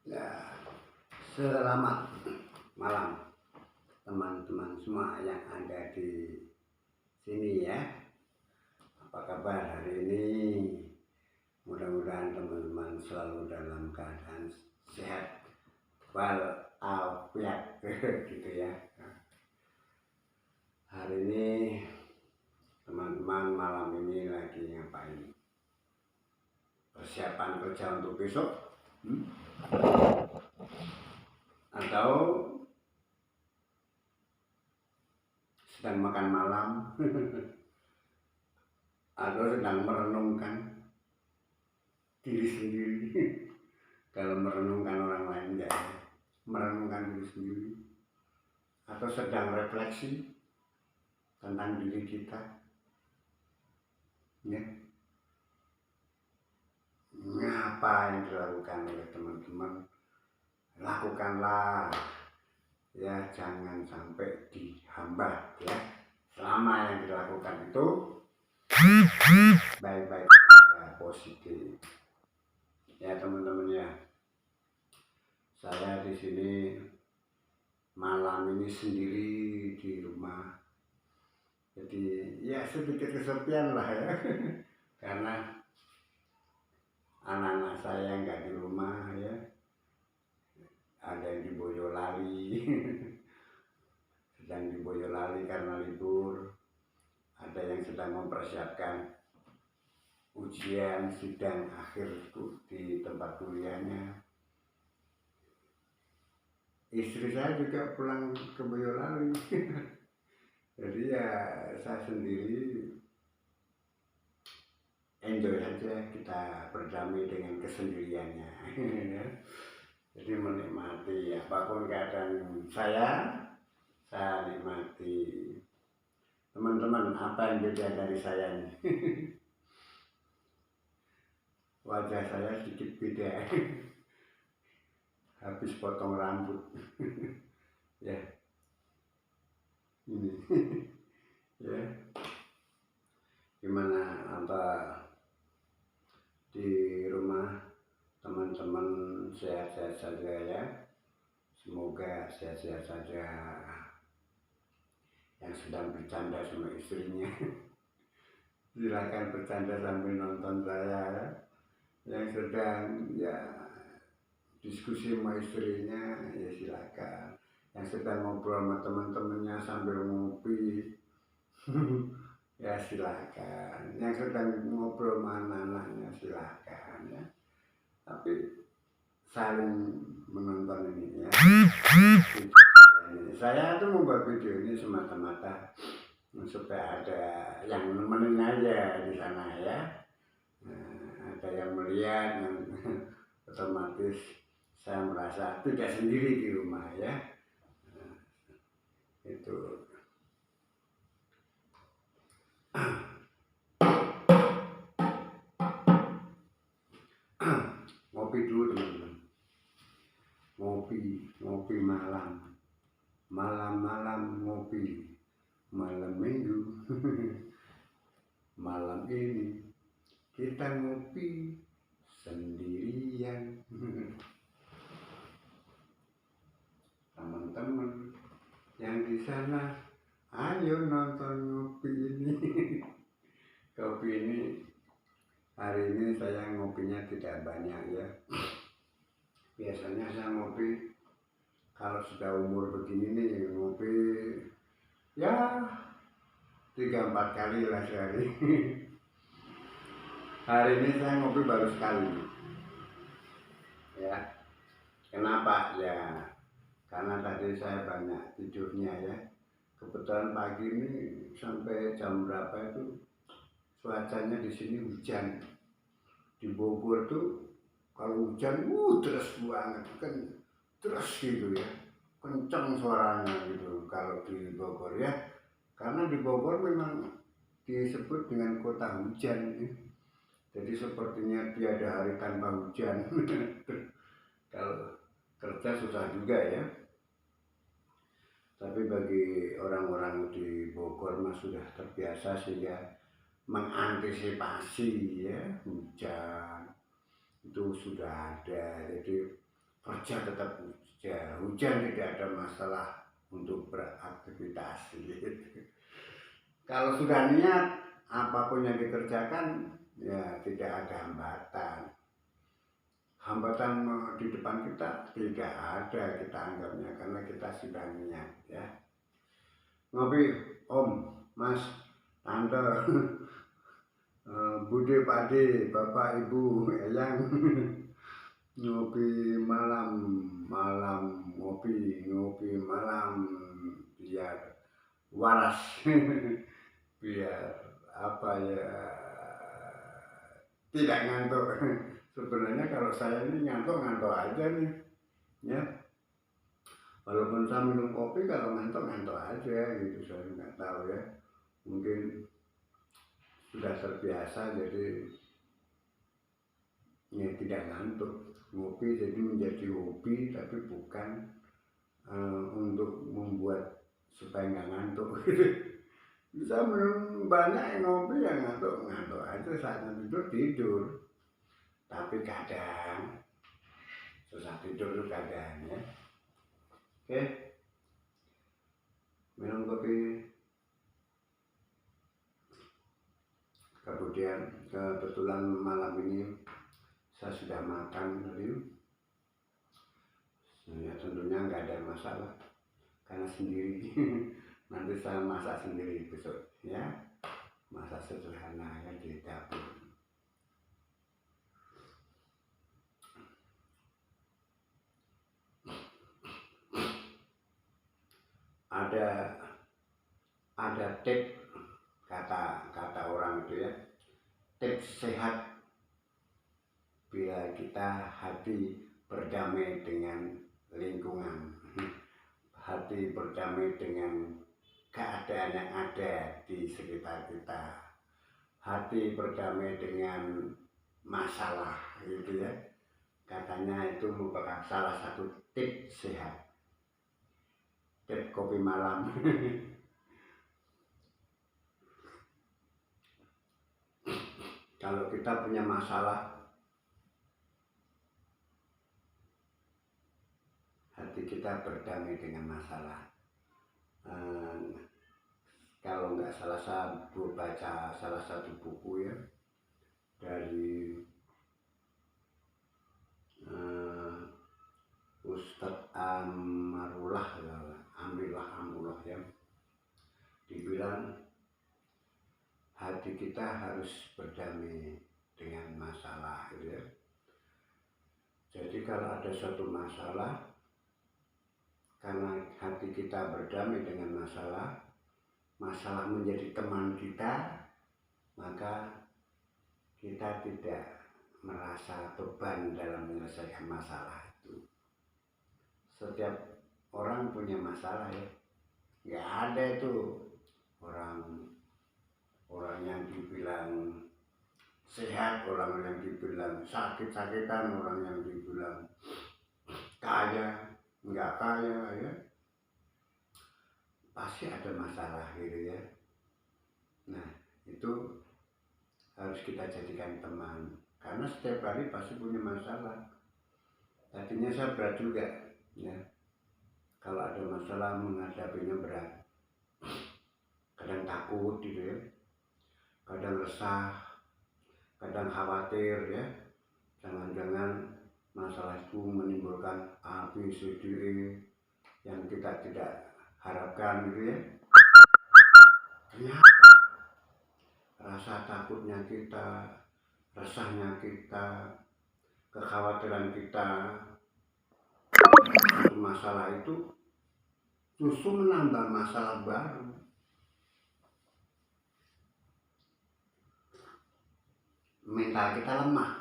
Ya, selamat malam teman-teman semua yang ada di sini ya. Apa kabar hari ini? Mudah-mudahan teman-teman selalu dalam keadaan sehat walafiat gitu ya. Hari ini teman-teman malam ini lagi ngapain? Persiapan kerja untuk besok? Atau sedang makan malam atau sedang merenungkan diri sendiri. Kalau merenungkan orang lain enggak ya, merenungkan diri sendiri atau sedang refleksi tentang diri kita ya. Apa yang dilakukan oleh teman-teman, lakukanlah ya, jangan sampai dihambat ya. Selama yang dilakukan itu baik-baik ya, positif ya teman-teman ya. Saya di sini malam ini sendiri di rumah, jadi ya sedikit kesepian lah ya karena anak-anak saya nggak di rumah ya, ada yang di Boyolali sedang di Boyolali karena libur, ada yang sedang mempersiapkan ujian sidang akhir di tempat kuliahnya. Istri saya juga pulang ke Boyolali jadi ya saya sendiri enjoy saja, kita berdamai dengan kesendiriannya jadi menikmati apapun keadaan saya nikmati. Teman-teman, apa yang beda dari saya nih? Wajah saya sedikit beda habis potong rambut ya ini ya. Gimana apa di rumah teman-teman, sehat-sehat saja ya, semoga sehat-sehat saja. Yang sedang bercanda sama istrinya silakan bercanda sambil nonton saya ya. Yang sedang ya diskusi sama istrinya ya silakan. Yang sedang ngobrol sama teman-temannya sambil ngopi ya silakan. Yang sedang ngobrol sama anak-anaknya silakan ya. Tapi saling menonton ini ya. Saya tuh membuat video ini semata-mata supaya ada yang nemenin aja di sana ya. Ada yang melihat dan otomatis saya merasa tidak sendiri di rumah ya. Itu ngopi dulu teman-teman, ngopi malam ngopi malam minggu malam ini kita ngopi sendirian teman-teman yang di sana ayo nonton ngopi ini kopi ini hari ini saya ngopinya tidak banyak ya. Biasanya saya ngopi kalau sudah umur begini nih ngopi ya 3-4 kali lah sehari hari ini saya ngopi baru sekali ya. Kenapa ya? Karena tadi saya banyak tidurnya ya. Kebetulan pagi ini sampai jam berapa itu cuacanya di sini hujan. Di Bogor tuh kalau hujan deras banget kan, terus gitu ya, kencang suaranya gitu kalau di Bogor ya. Karena di Bogor memang disebut dengan kota hujan ya. Jadi sepertinya tiada hari tanpa hujan kalau kerja susah juga ya. Tapi bagi orang-orang di Bogor mah sudah terbiasa sehingga mengantisipasi ya hujan itu sudah ada. Jadi kerja tetap kerja, hujan tidak ada masalah untuk beraktivitas gitu. Kalau sudah niat apapun yang dikerjakan ya tidak ada hambatan. Hambatan di depan kita tidak ada, kita anggapnya, karena kita sudah niat ya. Ngopi Om, Mas, Tante, Bude, Pade, Bapak, Ibu, Eyang, ngopi malam, ngopi malam biar waras, biar apa ya, tidak ngantuk. Sebenarnya kalau saya ini ngantuk aja nih ya, walaupun saya minum kopi, kalau ngantuk aja gitu. Saya nggak tahu ya, mungkin sudah terbiasa jadi ya tidak ngantuk. Ngopi jadi menjadi hobi, tapi bukan untuk membuat supaya nggak ngantuk. Bisa minum banyak ngopi ya ngantuk aja, saatnya tidur. Tapi kadang susah tidur tuh kadang ya. Oke, minum kopi. Kemudian kebetulan malam ini saya sudah makan tadi. Ya tentunya nggak ada masalah karena sendiri. Nanti saya masak sendiri besok ya, masak sederhana ya di dapur. Ada tips kata orang itu ya, tips sehat bila kita hati berdamai dengan lingkungan, hati berdamai dengan keadaan yang ada di sekitar kita, hati berdamai dengan masalah gitu ya. Katanya itu merupakan salah satu tips sehat, tips kopi malam. Kalau kita punya masalah, hati kita berdamai dengan masalah. Kalau nggak salah, saya baca salah satu buku ya dari Ustadz Amarullah ya, dibilang hati kita harus berdamai dengan masalah gitu ya. Jadi kalau ada suatu masalah, karena hati kita berdamai dengan masalah menjadi teman kita, maka kita tidak merasa beban dalam menyelesaikan masalah itu. Setiap orang punya masalah ya, nggak ada itu orang yang dibilang sehat, orang yang dibilang sakit-sakitan, orang yang dibilang kaya, nggak kaya ya, pasti ada masalah gitu ya. Nah itu harus kita jadikan teman, karena setiap hari pasti punya masalah. Tadinya saya berat juga ya, kalau ada masalah menghadapinya berat, kadang takut gitu ya, kadang resah, kadang khawatir ya, jangan-jangan masalah itu menimbulkan ABCD yang kita tidak harapkan gitu ya. Ternyata rasa takutnya kita, resahnya kita, kekhawatiran kita satu masalah itu justru menambah masalah baru. Mental kita lemah,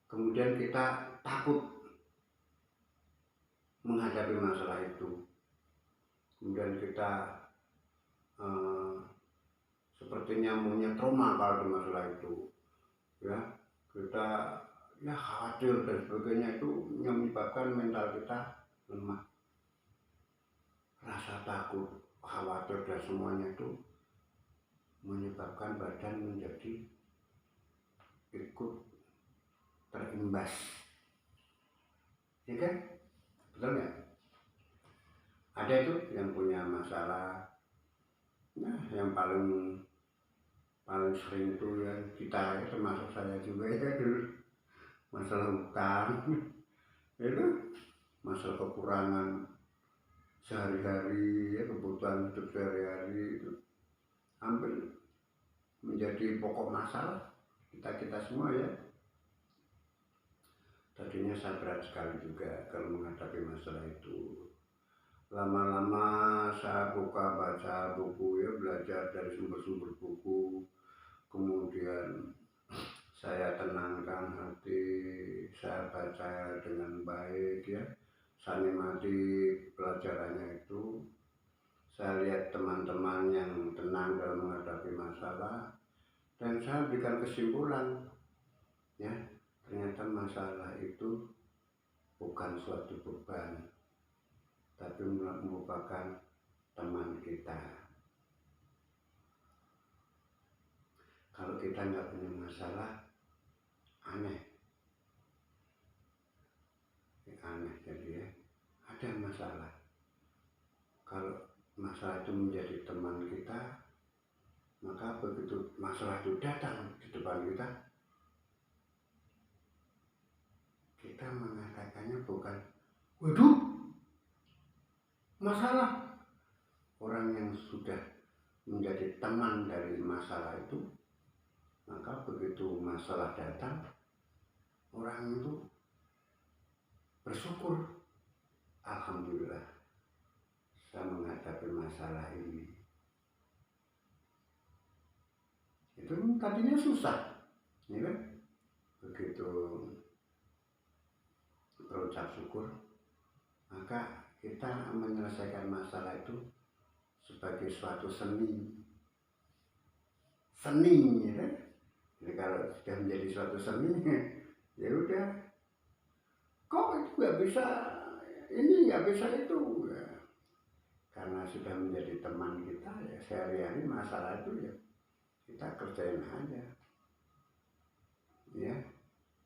kemudian kita takut menghadapi masalah itu, kemudian kita sepertinya punya trauma kalau di masalah itu ya, kita ya khawatir dan sebagainya, itu yang menyebabkan mental kita lemah. Rasa takut, khawatir dan semuanya itu menyebabkan badan menjadi ikut terimbas, ya kan? Betul nggak? Ada itu yang punya masalah, nah yang paling sering itu ya kita, termasuk saya juga ya dulu, masalah hutang itu, masalah kekurangan sehari-hari ya, kebutuhan hidup sehari-hari itu hampir menjadi pokok masalah kita semua ya. Tadinya saya berat sekali juga kalau menghadapi masalah itu. Lama-lama saya baca buku ya, belajar dari sumber-sumber buku, kemudian saya tenangkan hati, saya baca dengan baik ya, saya nikmati pelajarannya itu. Saya lihat teman-teman yang tenang dalam menghadapi masalah, dan saya berikan kesimpulan ya, ternyata masalah itu bukan suatu beban, tapi merupakan teman kita. Kalau kita nggak punya masalah, aneh jadi ya, ada masalah. Kalau masalah itu menjadi teman kita, maka begitu masalah itu datang di depan kita, kita mengatakannya bukan, waduh, masalah. Orang yang sudah menjadi teman dari masalah itu, maka begitu masalah datang, orang itu bersyukur, alhamdulillah saya menghadapi masalah ini. Itu tadinya susah, ya kan? Begitu berucap syukur, maka kita menyelesaikan masalah itu sebagai suatu seni, ya kan? Jadi kalau sudah menjadi suatu seni, ya udah, kok itu nggak bisa ini, nggak bisa itu, ya. Karena sudah menjadi teman kita ya, sehari-hari masalah itu ya kita kerjain aja, ya,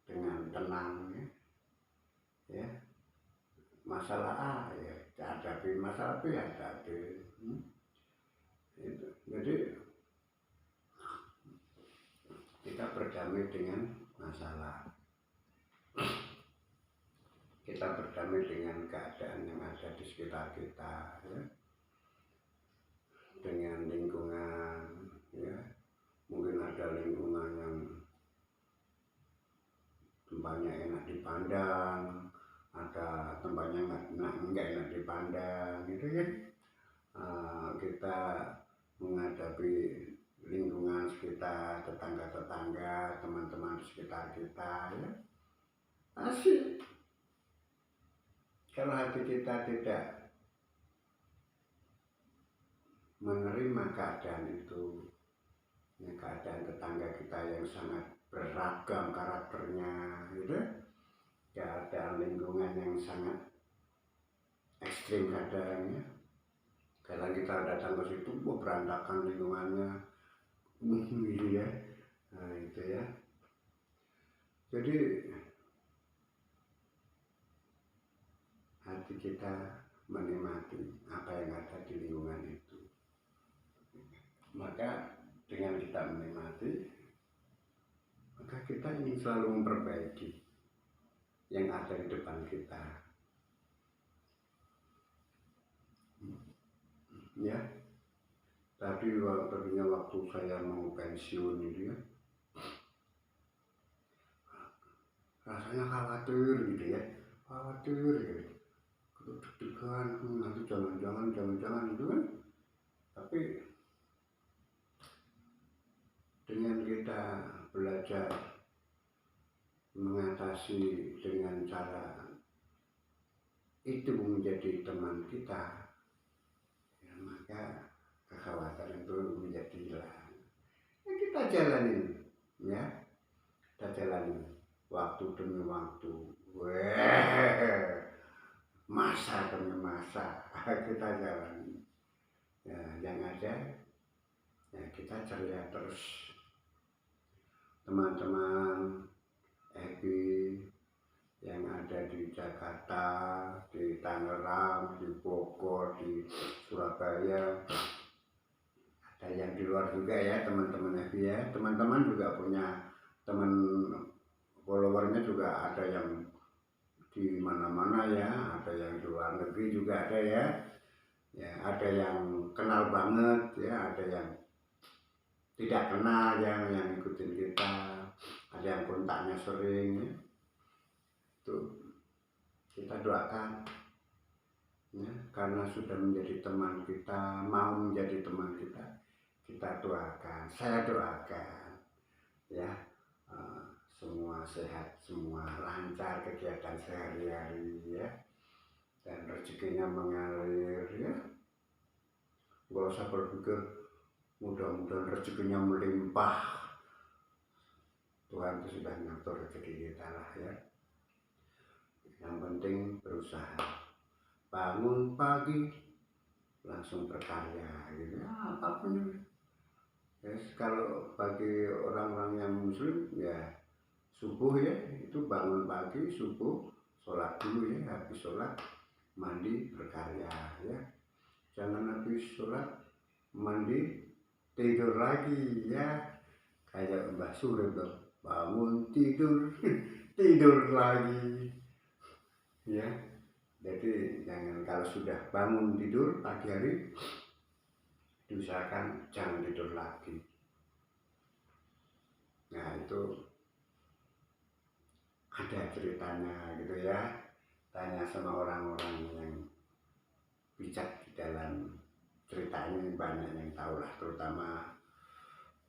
dengan tenang ya. Masalah A ya hadapi, masalah B hadapi. Itu. Jadi kita berdamai dengan masalah, kita berdamai dengan keadaan yang ada di sekitar kita ya, dengan lingkungan ya. Mungkin ada lingkungan yang tempatnya enak dipandang, ada tempatnya nggak enak dipandang gitu ya. Kita menghadapi lingkungan sekitar, tetangga-tetangga, teman-teman di sekitar kita ya, asik. Kalau hati kita tidak menerima keadaan itu, ya, keadaan tetangga kita yang sangat beragam karakternya gitu, keadaan lingkungan yang sangat ekstrim kadang ya. Kadang kita datang ke situ, berantakan lingkungannya, gitu ya. Nah itu ya. Jadi hati kita menikmati apa yang ada di lingkungan itu. Maka dengan kita menikmati, maka kita ingin selalu memperbaiki yang ada di depan kita. Ya, tadinya waktu saya mau pensiun itu ya, rasanya khawatir gitu ya, gitu. Deg-degan, nanti jangan itu kan. Tapi dengan kita belajar mengatasi dengan cara itu menjadi teman kita, ya, maka kekhawatiran itu menjadi hilang. Ya, kita jalanin ya, kita jalanin waktu demi waktu, masa demi masa kita jalanin ya. Yang ada ya kita ceria terus, teman-teman Happy yang ada di Jakarta, di Tangerang, di Bogor, di Surabaya, ada yang di luar juga ya teman-teman Happy ya. Teman-teman juga punya teman followernya juga ada yang di mana-mana ya, ada yang di luar negeri juga ada ya. Ya, ada yang kenal banget ya, ada yang tidak kenal yang ikutin kita, ada yang kontaknya sering ya. Itu kita doakan ya, karena sudah menjadi teman kita, mau menjadi teman kita doakan, saya doakan ya, semua sehat, semua lancar kegiatan sehari-hari ya, dan rezekinya mengalir ya. Gak usah berpikir mudah-mudahan rezekinya melimpah, Tuhan itu sudah ngatur rezeki kita lah ya. Yang penting berusaha, bangun pagi langsung berkarya gitu ya, apapun. Yes, kalau bagi orang-orang yang muslim ya subuh ya, itu bangun pagi subuh, sholat dulu ya, habis sholat mandi berkarya ya. Jangan habis sholat mandi tidur lagi ya, kayak Mbah Surip dong, bangun tidur tidur lagi ya. Jadi jangan, kalau sudah bangun tidur pagi hari diusahakan jangan tidur lagi. Nah itu ada ceritanya gitu ya, tanya sama orang-orang yang bijak di dalam cerita ini, banyak yang tahu lah, terutama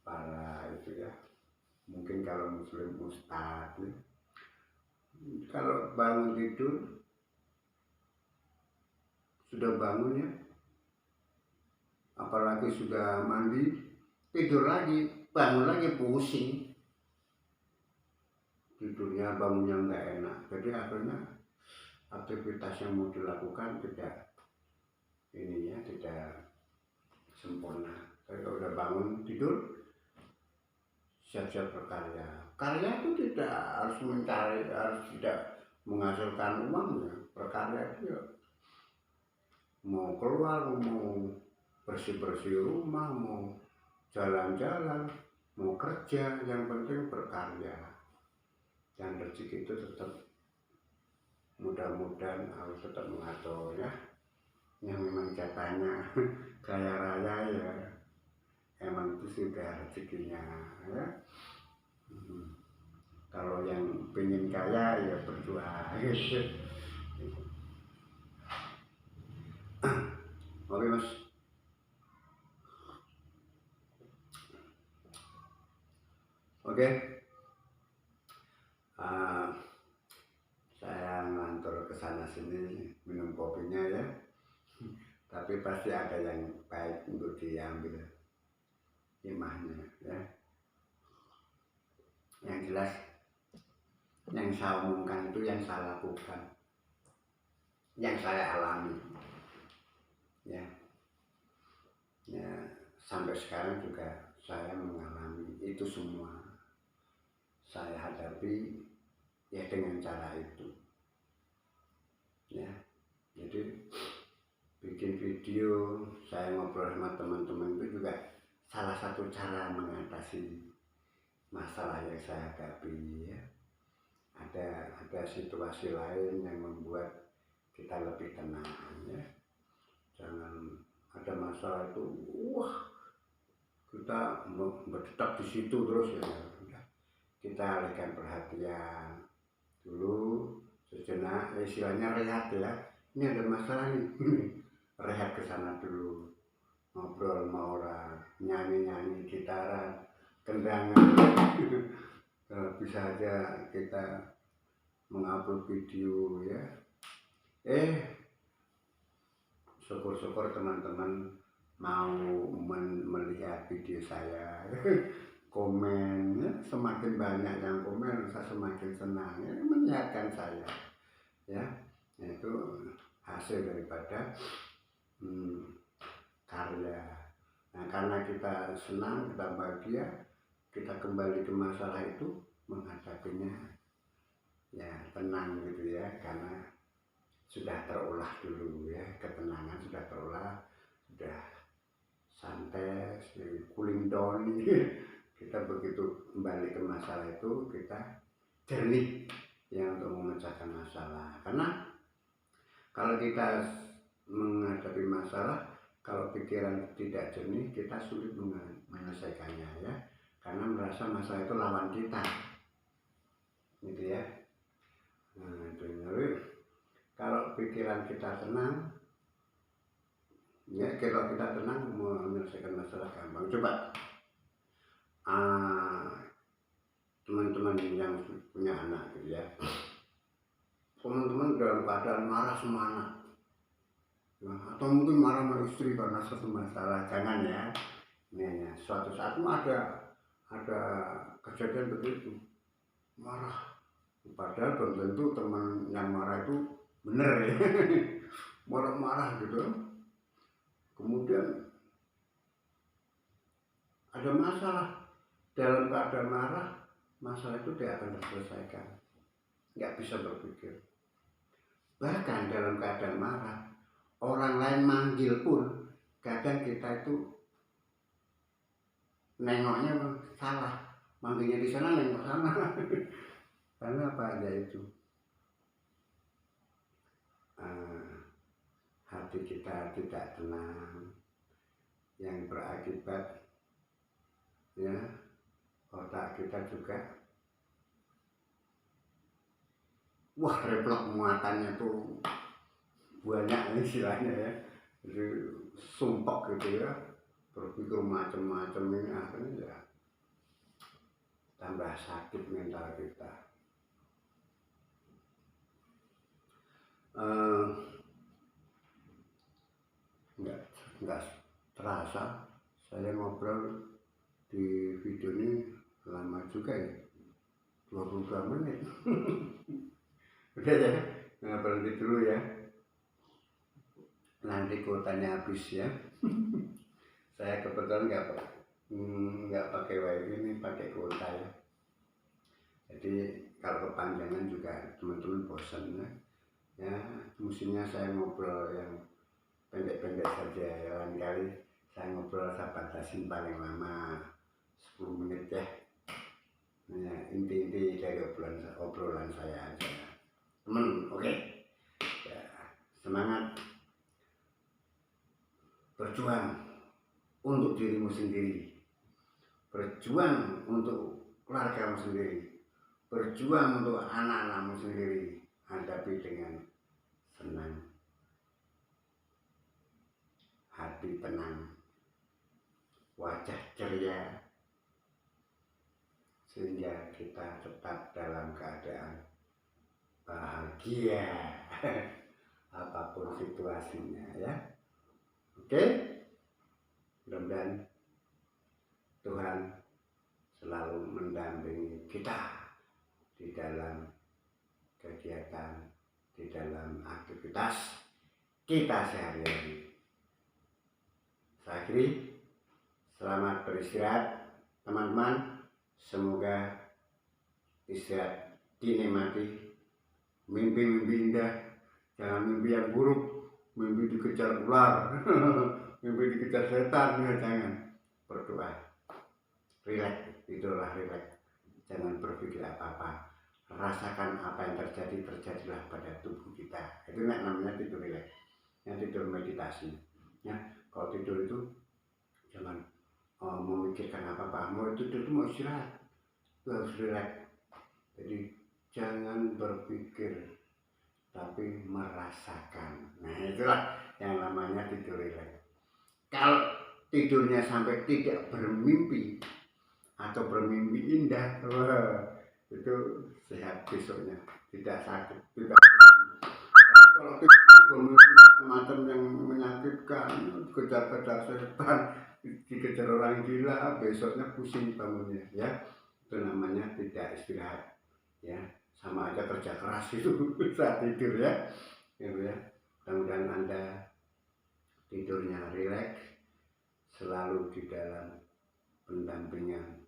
para itu ya, mungkin kalau muslim ustadz ya. Kalau bangun tidur, sudah bangun ya, apalagi sudah mandi, tidur lagi, bangun lagi pusing, tidurnya bangunnya nggak enak, jadi akhirnya aktivitas yang mau dilakukan tidak ini ya, tidak sempurna. Kalau udah bangun tidur, siap-siap berkarya. Karya itu tidak harus mencari, harus tidak menghasilkan uang ya. Berkarya itu ya mau keluar, mau bersih-bersih rumah, mau jalan-jalan, mau kerja, yang penting berkarya. Dan rezeki itu tetap, mudah-mudahan harus tetap mengatur ya. Yang memang jatahnya kaya raya ya, emang itu sudah rezekinya ya. Kalau yang pengen kaya ya berdoa gitu. Oke mas. Oke. Saya ngantor ke sana sini minum kopinya ya. Tapi pasti ada yang baik untuk diambil hikmahnya ya. Yang jelas yang saya omongkan itu yang saya lakukan, yang saya alami ya. Ya sampai sekarang juga saya mengalami itu semua, saya hadapi ya dengan cara itu ya. Jadi bikin video, saya ngobrol sama teman-teman itu juga salah satu cara mengatasi masalah yang saya hadapi ya. Ada situasi lain yang membuat kita lebih tenang ya. Jangan ada masalah itu wah kita berdetak di situ terus ya. Kita alihkan perhatian dulu sejenak, istilahnya rehat ya. Ini ada masalah nih rehat ke sana dulu, ngobrol sama orang, nyanyi-nyanyi gitaran, kendangan. Bisa aja kita mengupload video ya. Syukur-syukur teman-teman mau melihat video saya. Komen ya, semakin banyak yang komen saya semakin senang ya, menyehatkan saya ya. Itu hasil daripada karya. Nah karena kita senang, kita bahagia, kita kembali ke masalah itu, menghadapinya ya tenang gitu ya, karena sudah terolah dulu ya, ketenangan sudah terolah, sudah santai, cooling down. Kita begitu kembali ke masalah itu kita jernih ya untuk memecahkan masalah. Karena kalau kita menghadapi masalah, kalau pikiran tidak jernih, kita sulit menyelesaikannya ya, karena merasa masalah itu lawan kita gitu ya. Nah, jadi kalau pikiran kita tenang ya, kalau kita tenang menyelesaikan masalah gampang. Coba teman-teman yang punya anak gitu ya, teman-teman dalam keadaan marah sama anak, nah, atau mungkin marah sama istri karena satu masalah, jangan ya. Nah, suatu saat ada kejadian begitu, marah, padahal belum tentu teman yang marah itu benar ya. Marah-marah gitu, kemudian ada masalah, dalam keadaan marah masalah itu tidak akan terselesaikan, nggak bisa berpikir. Bahkan dalam keadaan marah, orang lain manggil pun kadang kita itu nengoknya salah, manggilnya di sana nengok sana. Karena apa aja itu, hati kita tidak tenang, yang berakibat ya otak kita juga refleks muatannya tuh banyak istilahnya ya, jadi sumpah gitu ya, berpikir macam-macam, ini akhirnya ya tambah sakit mental kita. Nggak terasa saya ngobrol di video ini lama juga ya, 22 menit. Udah ya, nggak berhenti dulu ya, nanti kuotanya habis ya. Saya kebetulan nggak pakai wifi ini, pakai kuota ya, jadi kalau kepanjangan juga teman-teman bosan ya, mestinya saya ngobrol yang pendek-pendek saja ya. Lain kali saya ngobrol saya batasin paling lama 10 menit ya. Nah, inti-inti dari obrolan saya aja teman. Oke. Ya, semangat, berjuang untuk dirimu sendiri, berjuang untuk keluargamu sendiri, berjuang untuk anak-anakmu sendiri. Hadapi dengan senang, hati tenang, wajah ceria, sehingga kita tetap dalam keadaan bahagia apapun situasinya ya. Oke, mudah-mudahan Tuhan selalu mendampingi kita di dalam kegiatan, di dalam aktivitas kita sehari-hari. Saya akhiri, selamat beristirahat teman-teman, semoga istirahat dinikmati, mimpi-mimpi indah, jangan mimpi yang buruk, mimpi dikejar ular, mimpi dikejar setan ya, jangan. Berdoa, rileks, tidurlah rileks, jangan berpikir apa-apa, rasakan apa yang terjadi, terjadilah pada tubuh kita. Itu namanya tidur rileks, yang tidur meditasi ya. Kalau tidur itu jangan memikirkan apa-apa, mau tidur itu mau istirahat, itu harus rileks. Jadi jangan berpikir tapi merasakan. Nah, itulah yang namanya tidur rileks. Kalau tidurnya sampai tidak bermimpi atau bermimpi indah, wah, itu sehat besoknya, tidak sakit, tidak. Kalau tidur bermimpi macam yang menyakitkan, kejar-kejar setan, dikejar orang gila, besoknya pusing bangunnya ya. Itu namanya tidak istirahat ya, sama aja kerja keras itu saat tidur ya, gitu ya. Mudah-mudahan Anda tidurnya rileks, selalu di dalam pendampingan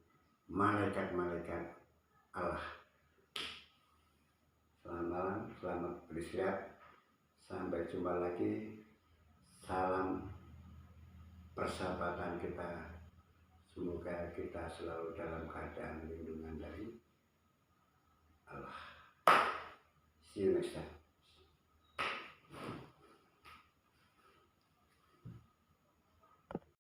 malaikat-malaikat Allah. malam, selamat beristirahat. Sampai jumpa lagi. Salam persahabatan kita. Semoga kita selalu dalam keadaan lindungan dari Allah. See you next time.